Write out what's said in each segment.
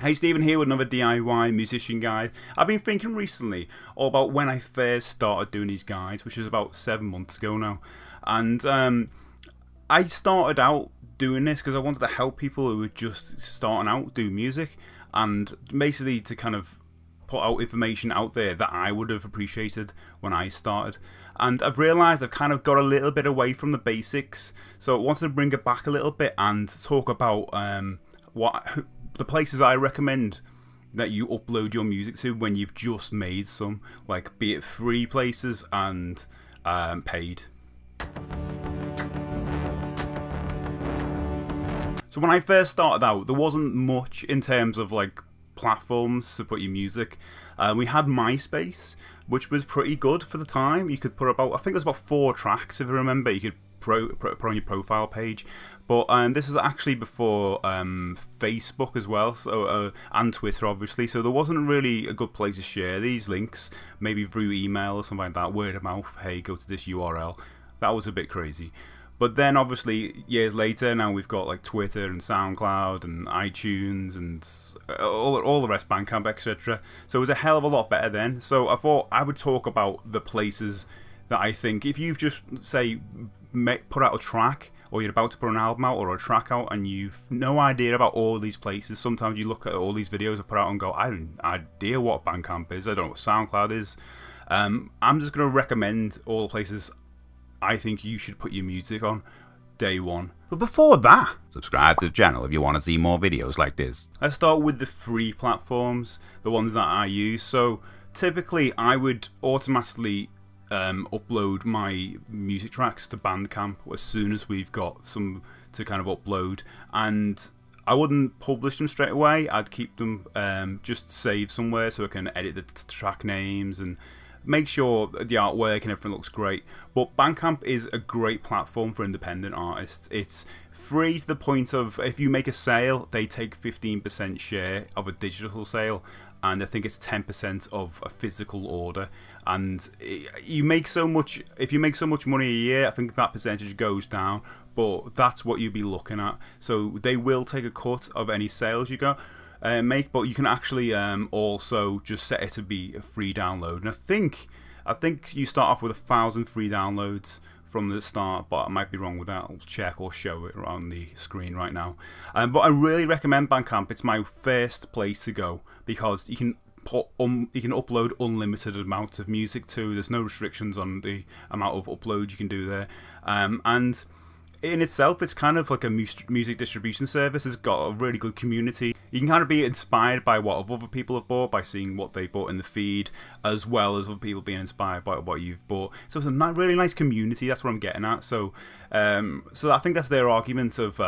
Hey, Stephen here with another DIY musician guide. I've been thinking recently all about when I first started doing these guides, which is about 7 months ago now. And I started out doing this because I wanted to help people who were just starting out do music, and basically to kind of put out information out there that I would have appreciated when I started. And I've realised I've kind of got a little bit away from the basics, so I wanted to bring it back a little bit and talk about the places I recommend that you upload your music to when you've just made some, like be it free places and paid. So when I first started out, there wasn't much in terms of like platforms to put your music. We had MySpace, which was pretty good for the time. You could put about, I think it was about 4 tracks if I remember. You could put on your profile page, but this was actually before Facebook as well, so and Twitter obviously. So there wasn't really a good place to share these links, maybe through email or something like that, word of mouth. Hey, go to this URL. That was a bit crazy. But then obviously years later, now we've got like Twitter and SoundCloud and iTunes and all the rest, Bandcamp, etc. So it was a hell of a lot better then. So I thought I would talk about the places that I think, if you've just say put out a track, or you're about to put an album out or a track out, and you've no idea about all these places. Sometimes you look at all these videos I put out and go, I don't have no idea what Bandcamp is, I don't know what SoundCloud is. I'm just going to recommend all the places I think you should put your music on day one. But before that, subscribe to the channel if you want to see more videos like this. Let's start with the free platforms, the ones that I use. So typically I would automatically upload my music tracks to Bandcamp as soon as we've got some to kind of upload, and I wouldn't publish them straight away. I'd keep them just saved somewhere so I can edit the track names and make sure the artwork and everything looks great. But Bandcamp is a great platform for independent artists. It's free to the point of, if you make a sale, they take 15% share of a digital sale, and I think it's 10% of a physical order. And you make so much, if you make so much money a year, I think that percentage goes down, but that's what you'd be looking at. So they will take a cut of any sales you go make, but you can actually also just set it to be a free download. And I think you start off with 1,000 free downloads from the start, but I might be wrong with that. I'll check or show it on the screen right now. But I really recommend Bandcamp. It's my first place to go because you can upload unlimited amounts of music to. There's no restrictions on the amount of upload you can do there, and in itself, it's kind of like a music distribution service. It's got a really good community. You can kind of be inspired by what other people have bought by seeing what they bought in the feed, as well as other people being inspired by what you've bought. So it's a really nice community. That's what I'm getting at. So I think that's their argument of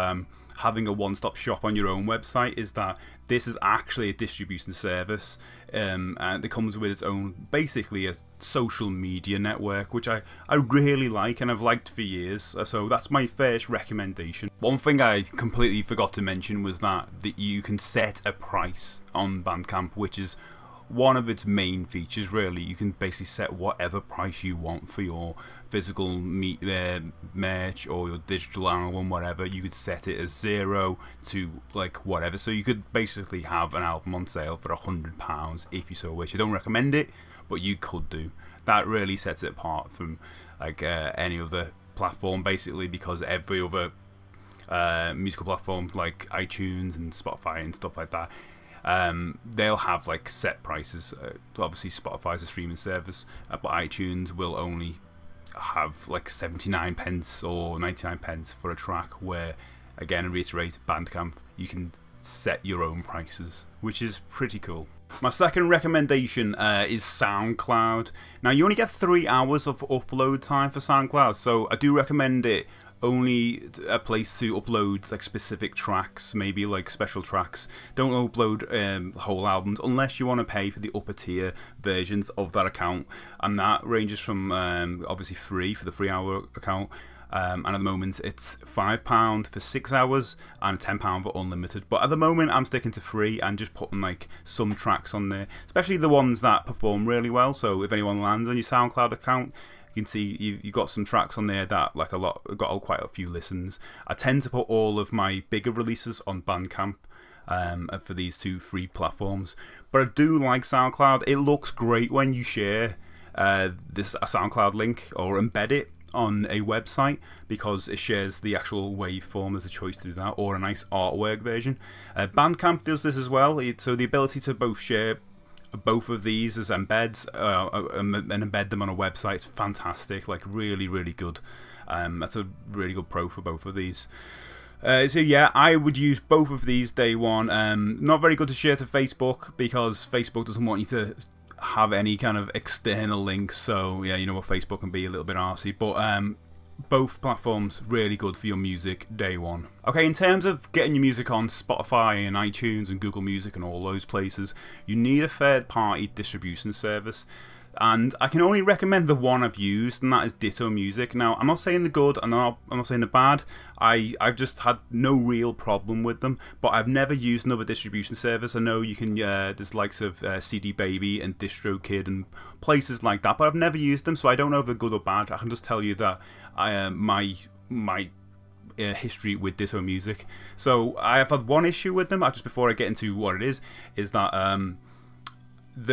having a one-stop shop on your own website, is that this is actually a distribution service, and it comes with its own, basically a social media network, which I really like and I've liked for years. So that's my first recommendation. One thing I completely forgot to mention was that you can set a price on Bandcamp, which is one of its main features. Really, you can basically set whatever price you want for your physical merch or your digital album, whatever. You could set it as 0 to like whatever, so you could basically have an album on sale for £100 if you so wish. I don't recommend it, but you could do. That really sets it apart from like any other platform, basically, because every other musical platform like iTunes and Spotify and stuff like that, they'll have like set prices. Obviously Spotify's a streaming service, but iTunes will only have like 79 pence or 99 pence for a track, where, again, I reiterate, Bandcamp, you can set your own prices, which is pretty cool. My second recommendation is SoundCloud. Now, you only get 3 hours of upload time for SoundCloud, so I do recommend it only a place to upload like specific tracks, maybe like special tracks. Don't upload whole albums unless you want to pay for the upper tier versions of that account, and that ranges from obviously free for the 3 hour account, and at the moment it's £5 for 6 hours and £10 for unlimited. But at the moment I'm sticking to free and just putting like some tracks on there, especially the ones that perform really well. So if anyone lands on your SoundCloud account, you can see you've got some tracks on there that like got quite a few listens. I tend to put all of my bigger releases on Bandcamp, for these two free platforms. But I do like SoundCloud. It looks great when you share a SoundCloud link or embed it on a website, because it shares the actual waveform as a choice to do that, or a nice artwork version. Bandcamp does this as well, so the ability to both share both of these as embeds and embed them on a website is fantastic, like really, really good. That's a really good pro for both of these. So yeah, I would use both of these day one. Not very good to share to Facebook, because Facebook doesn't want you to have any kind of external links. So yeah, you know what, Facebook can be a little bit arsey, but both platforms really good for your music day one. Okay, in terms of getting your music on Spotify and iTunes and Google Music and all those places, you need a third-party distribution service. And I can only recommend the one I've used, and that is Ditto Music. Now, I'm not saying the good, and I'm not saying the bad. I've just had no real problem with them, but I've never used another distribution service. I know you can, there's likes of CD Baby and DistroKid and places like that, but I've never used them, so I don't know if they're good or bad. I can just tell you that my history with Ditto Music. So I have had one issue with them. Just before I get into what it is that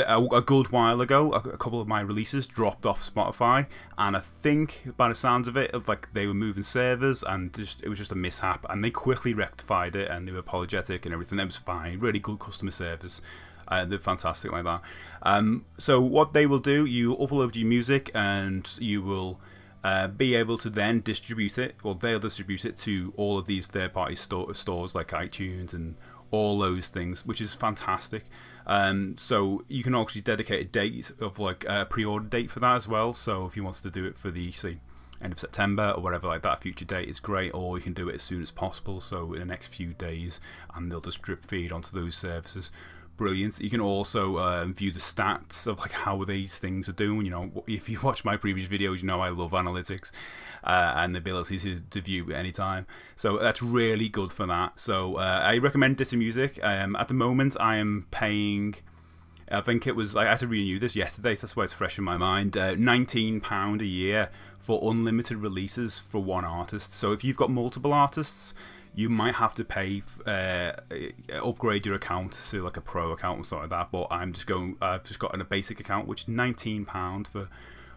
a good while ago, a couple of my releases dropped off Spotify, and I think by the sounds of it, like they were moving servers, and it was just a mishap, and they quickly rectified it, and they were apologetic and everything. It was fine, really good customer service. They're fantastic like that. So what they will do, you upload your music, and you will be able to then distribute it, or they'll distribute it to all of these third-party stores like iTunes and all those things, which is fantastic. So you can actually dedicate a date of like a pre-order date for that as well. So if you wanted to do it for the end of September or whatever like that, a future date is great, or you can do it as soon as possible, so in the next few days, and they'll just drip feed onto those services. Brilliant. You can also view the stats of like how these things are doing. You know, if you watch my previous videos, you know I love analytics and the ability to view at any time. So that's really good for that. So I recommend Ditto Music. At the moment, I am paying, I think it was, I had to renew this yesterday, so that's why it's fresh in my mind, £19 a year for unlimited releases for one artist. So if you've got multiple artists, you might have to pay, upgrade your account to like a pro account or something like that. But I've just got a basic account, which is £19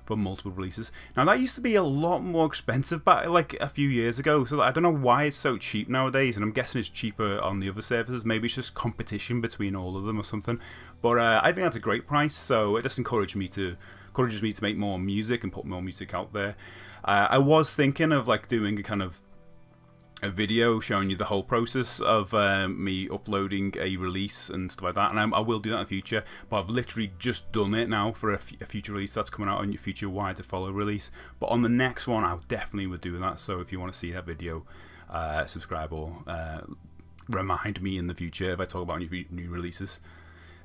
for multiple releases. Now that used to be a lot more expensive back like a few years ago. So I don't know why it's so cheap nowadays, and I'm guessing it's cheaper on the other services. Maybe it's just competition between all of them or something. But I think that's a great price. So it just encourages me to make more music and put more music out there. I was thinking of like doing a kind of a video showing you the whole process of me uploading a release and stuff like that, and I will do that in the future, but I've literally just done it now for a future release that's coming out on your future Wire to Follow release. But on the next one, I definitely would do that. So if you want to see that video, subscribe or remind me in the future if I talk about new releases.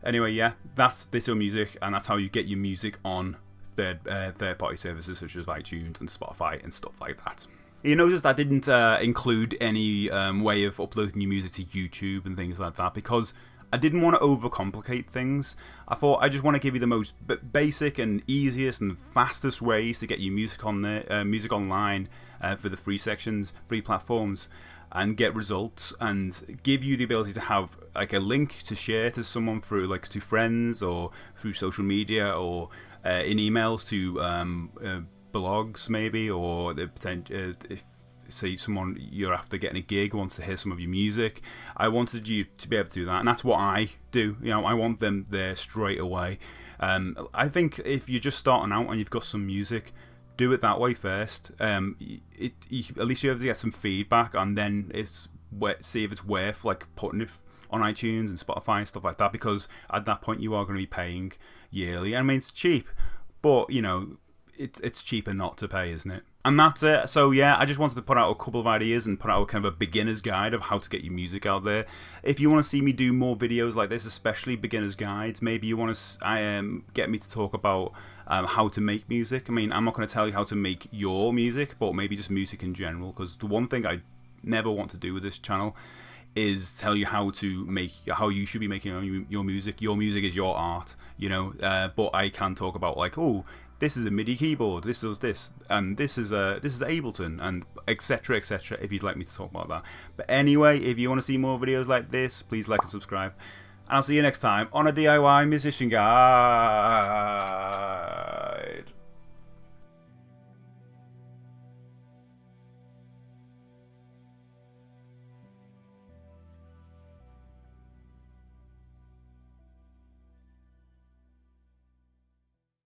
Anyway, yeah, that's Ditto Music, and that's how you get your music on third-party services such as iTunes and Spotify and stuff like that. You notice I didn't include any way of uploading your music to YouTube and things like that, because I didn't want to overcomplicate things. I thought I just want to give you the most basic and easiest and fastest ways to get your music on there, music online for the free platforms, and get results, and give you the ability to have like a link to share to someone through like to friends or through social media or in emails to blogs maybe, or the potential if say someone you're after getting a gig wants to hear some of your music. I wanted you to be able to do that, and that's what I do. You know, I want them there straight away. I think if you're just starting out and you've got some music, do it that way first. At least you're able to get some feedback, and then see if it's worth like putting it on iTunes and Spotify and stuff like that, because at that point you are going to be paying yearly. I mean, it's cheap, but you know, it's cheaper not to pay, isn't it? And that's it. So yeah, I just wanted to put out a couple of ideas and put out a kind of a beginner's guide of how to get your music out there. If you want to see me do more videos like this, especially beginner's guides, maybe you want to get me to talk about how to make music. I mean, I'm not going to tell you how to make your music, but maybe just music in general, because the one thing I never want to do with this channel is tell you how you should be making your music. Your music is your art, you know. But I can talk about like, oh, this is a MIDI keyboard, this does this, and this is Ableton, and etc, etc, if you'd like me to talk about that. But anyway, if you want to see more videos like this, please like and subscribe, and I'll see you next time on a DIY Musician Guide.